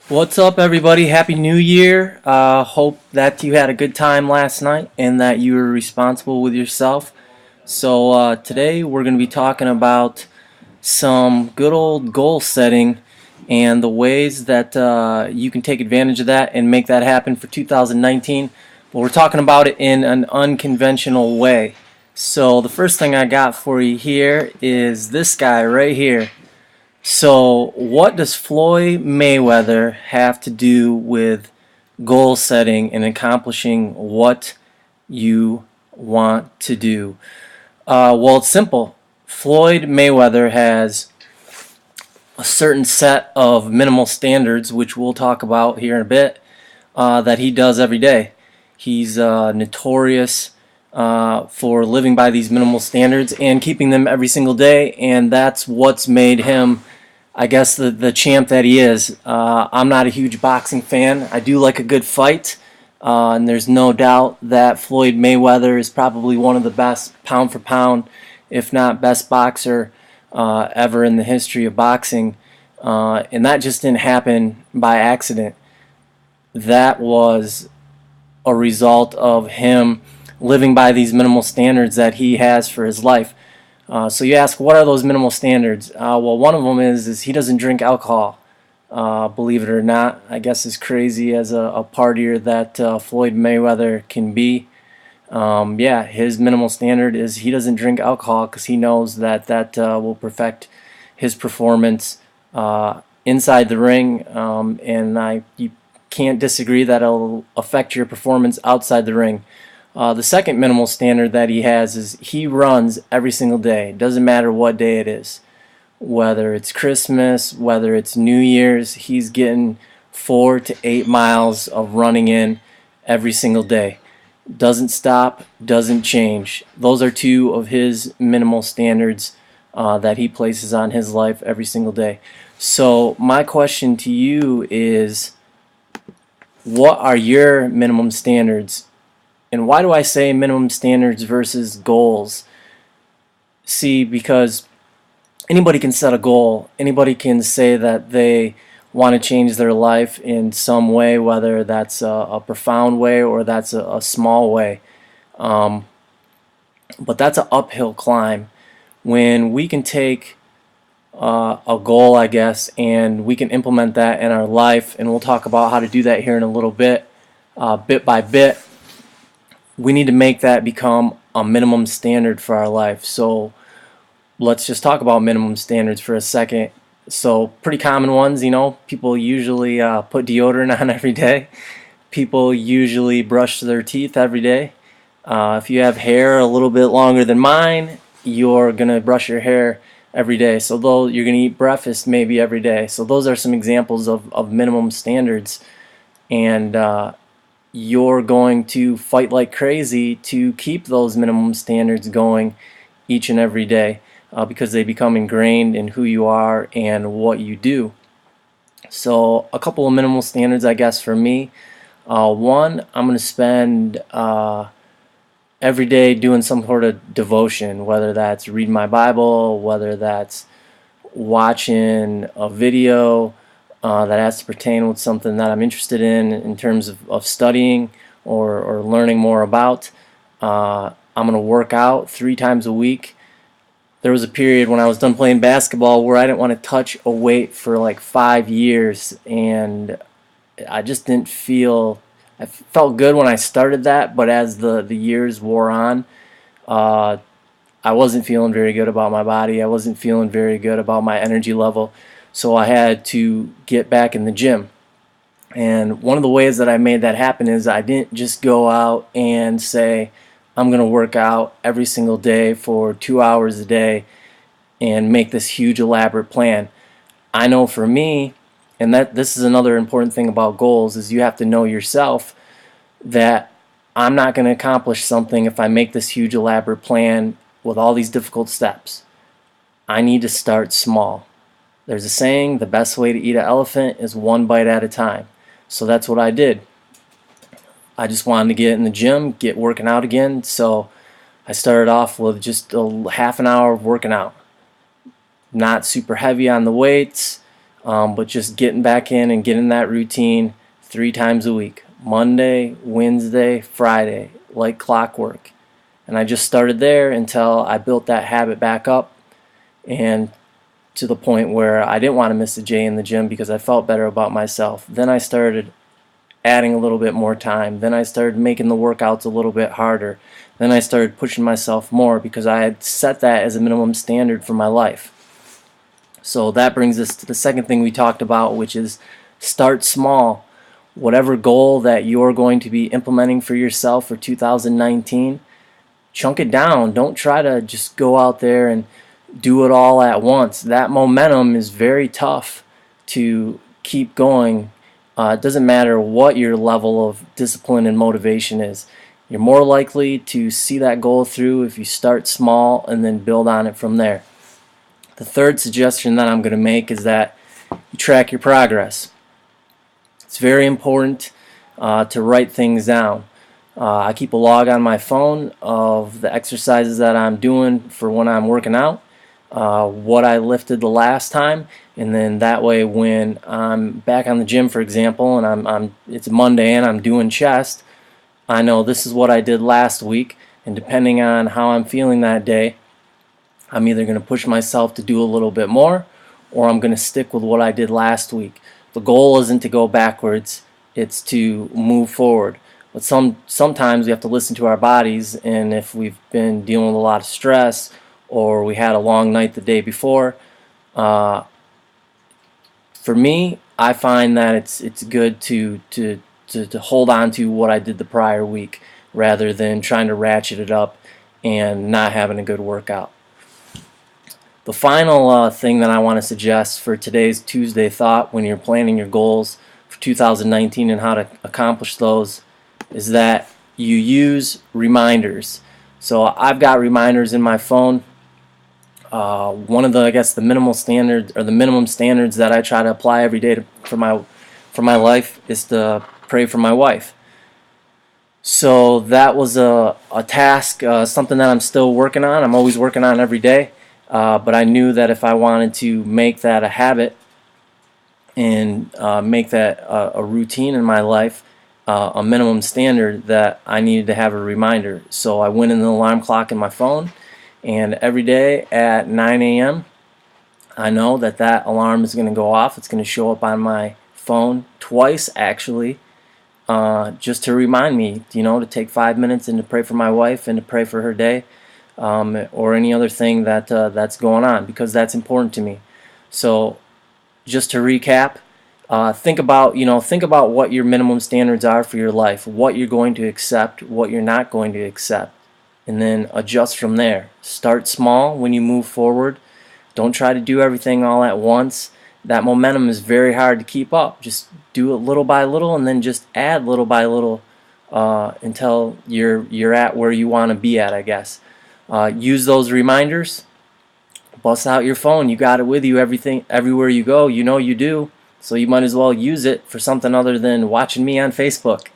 What's up, everybody? Happy New Year. Hope that you had a good time last night and that you were responsible with yourself. Today we're going to be talking about some good old goal setting and the ways that you can take advantage of that and make that happen for 2019. But we're talking about it in an unconventional way. So, the first thing I got for you here is this guy right here. So, what does Floyd Mayweather have to do with goal setting and accomplishing what you want to do? Well, it's simple. Floyd Mayweather has a certain set of minimal standards, which we'll talk about here in a bit, that he does every day. He's notorious for living by these minimal standards and keeping them every single day, and that's what's made him, I guess, the champ that he is. I'm not a huge boxing fan. I do like a good fight, and there's no doubt that Floyd Mayweather is probably one of the best pound for pound, if not best boxer ever in the history of boxing. And that just didn't happen by accident. That was a result of him living by these minimal standards that he has for his life. So you ask, what are those minimal standards? Well, one of them is he doesn't drink alcohol. Believe it or not, I guess as crazy as a partier that Floyd Mayweather can be. Yeah, his minimal standard is he doesn't drink alcohol because he knows that will perfect his performance inside the ring, and you can't disagree that it'll affect your performance outside the ring. The second minimal standard that he has is he runs every single day. It doesn't matter what day it is. Whether it's Christmas, whether it's New Year's, he's getting 4 to 8 miles of running in every single day. Doesn't stop, doesn't change. Those are two of his minimal standards that he places on his life every single day. So my question to you is, what are your minimum standards? And why do I say minimum standards versus goals? See, because anybody can set a goal. Anybody can say that they want to change their life in some way, whether that's a profound way or that's a small way. But that's an uphill climb. When we can take a goal, I guess, and we can implement that in our life, and we'll talk about how to do that here in a little bit, bit by bit. We need to make that become a minimum standard for our life. So let's just talk about minimum standards for a second. So pretty common ones, people usually put deodorant on every day. People usually brush their teeth every day. If you have hair a little bit longer than mine, you're going to brush your hair every day. So though you're going to eat breakfast maybe every day. So those are some examples of minimum standards. And you're going to fight like crazy to keep those minimum standards going each and every day because they become ingrained in who you are and what you do. So a couple of minimal standards, I guess, for me. One, I'm going to spend every day doing some sort of devotion, whether that's reading my Bible, whether that's watching a video that has to pertain with something that I'm interested in terms of studying or learning more about. I'm going to work out 3 times a week. There was a period when I was done playing basketball where I didn't want to touch a weight for like 5 years, and I just didn't feel. I felt good when I started that, but as the years wore on, I wasn't feeling very good about my body. I wasn't feeling very good about my energy level. So I had to get back in the gym. And one of the ways that I made that happen is I didn't just go out and say, I'm going to work out every single day for 2 hours a day and make this huge elaborate plan. I know for me, and that this is another important thing about goals, is you have to know yourself that I'm not going to accomplish something if I make this huge elaborate plan with all these difficult steps. I need to start small. There's a saying, the best way to eat an elephant is one bite at a time. So that's what I did. I just wanted to get in the gym, get working out again. So I started off with just a half an hour of working out. Not super heavy on the weights, but just getting back in and getting that routine 3 times a week, Monday, Wednesday, Friday, like clockwork. And I just started there until I built that habit back up, and to the point where I didn't want to miss a day in the gym because I felt better about myself. Then I started adding a little bit more time. Then I started making the workouts a little bit harder. Then I started pushing myself more because I had set that as a minimum standard for my life. So that brings us to the second thing we talked about, which is start small. Whatever goal that you're going to be implementing for yourself for 2019, chunk it down. Don't try to just go out there and do it all at once. That momentum is very tough to keep going. It doesn't matter what your level of discipline and motivation is. You're more likely to see that goal through if you start small and then build on it from there. The third suggestion that I'm going to make is that you track your progress. It's very important to write things down. I keep a log on my phone of the exercises that I'm doing for when I'm working out, what I lifted the last time, and then that way when I'm back on the gym, for example, and it's Monday and I'm doing chest, I know this is what I did last week, and depending on how I'm feeling that day, I'm either going to push myself to do a little bit more, or I'm going to stick with what I did last week. The goal isn't to go backwards, it's to move forward. But sometimes we have to listen to our bodies, and if we've been dealing with a lot of stress or we had a long night the day before, for me, I find that it's good to hold on to what I did the prior week rather than trying to ratchet it up and not having a good workout. The final thing that I want to suggest for today's Tuesday thought when you're planning your goals for 2019 and how to accomplish those is that you use reminders. So I've got reminders in my phone. One of the minimum standards that I try to apply every day for my life is to pray for my wife. So that was a task, something that I'm still working on. I'm always working on every day. But I knew that if I wanted to make that a habit and make that a routine in my life, a minimum standard, that I needed to have a reminder. So I went in the alarm clock in my phone, and every day at 9 a.m. I know that alarm is going to go off. It's going to show up on my phone twice, actually, just to remind me, to take 5 minutes and to pray for my wife and to pray for her day. Or any other thing that's going on, because that's important to me. So just to recap, think about what your minimum standards are for your life, what you're going to accept, what you're not going to accept, and then adjust from there. Start small when you move forward. Don't try to do everything all at once. That momentum is very hard to keep up. Just do it little by little, and then just add little by little until you're at where you want to be at, I guess. Use those reminders. Bust out your phone. You got it with you everywhere you go. You know you do. So you might as well use it for something other than watching me on Facebook.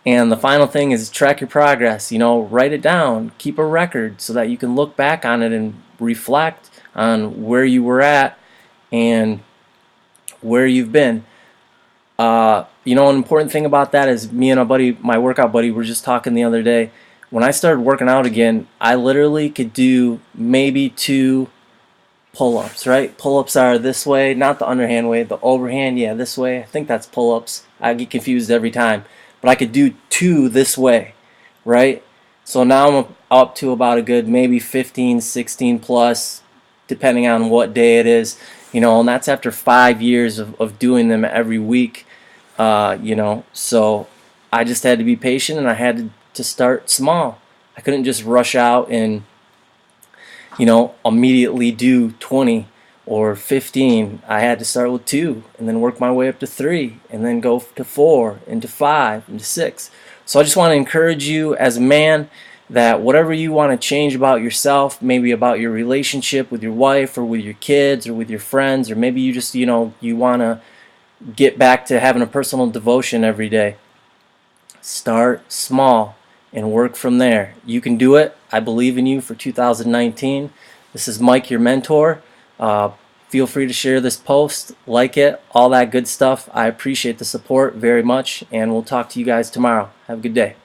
And the final thing is track your progress. Write it down. Keep a record so that you can look back on it and reflect on where you were at and where you've been. An important thing about that is me and my workout buddy, were just talking the other day. When I started working out again, I literally could do maybe 2 pull-ups, right? Pull-ups are this way, not the underhand way, the overhand, yeah, this way. I think that's pull-ups. I get confused every time. But I could do 2 this way, right? So now I'm up to about a good maybe 15, 16 plus, depending on what day it is. And that's after 5 years of doing them every week, So I just had to be patient, and I had to start small. I couldn't just rush out and immediately do 20 or 15. I had to start with 2 and then work my way up to 3 and then go to 4 and to 5 and to 6. So I just want to encourage you as a man that whatever you want to change about yourself, maybe about your relationship with your wife or with your kids or with your friends, or maybe you just you want to get back to having a personal devotion every day, start small and work from there. You can do it. I believe in you for 2019. This is Mike, your mentor. Feel free to share this post, like it, all that good stuff. I appreciate the support very much, and we'll talk to you guys tomorrow. Have a good day.